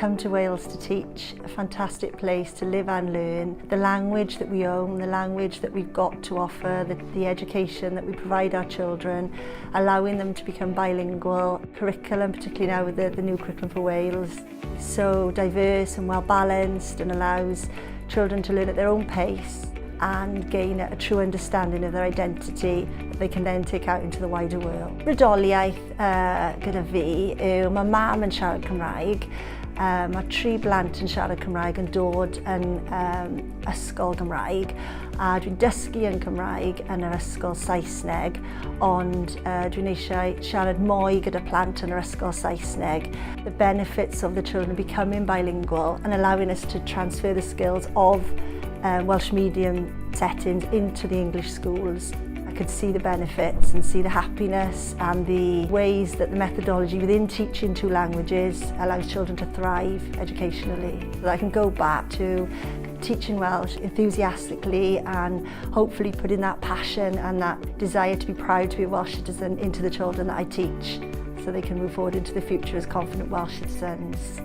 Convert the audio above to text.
come to Wales to teach, a fantastic place to live and learn. The language that we own, the language that we've got to offer, the education that we provide our children, allowing them to become bilingual. Curriculum, particularly now with the new curriculum for Wales, so diverse and well balanced and allows children to learn at their own pace and gain a true understanding of their identity that they can then take out into the wider world. Brydoliaeth gyda fi yw, mae mam yn siarad Cymraeg, mae 3 blant yn siarad Cymraeg yn dod yn ysgol Gymraeg, a dwi'n dysgu yn Cymraeg yn yr ysgol Saesneg, ond dwi'n eisiau siarad mwy gyda plant yn yr ysgol Saesneg. The benefits of the children becoming bilingual and allowing us to transfer the skills of Welsh medium settings into the English schools. I could see the benefits and see the happiness and the ways that the methodology within teaching 2 languages allows children to thrive educationally. So that I can go back to teaching Welsh enthusiastically and hopefully putting that passion and that desire to be proud to be a Welsh citizen into the children that I teach, so they can move forward into the future as confident Welsh citizens.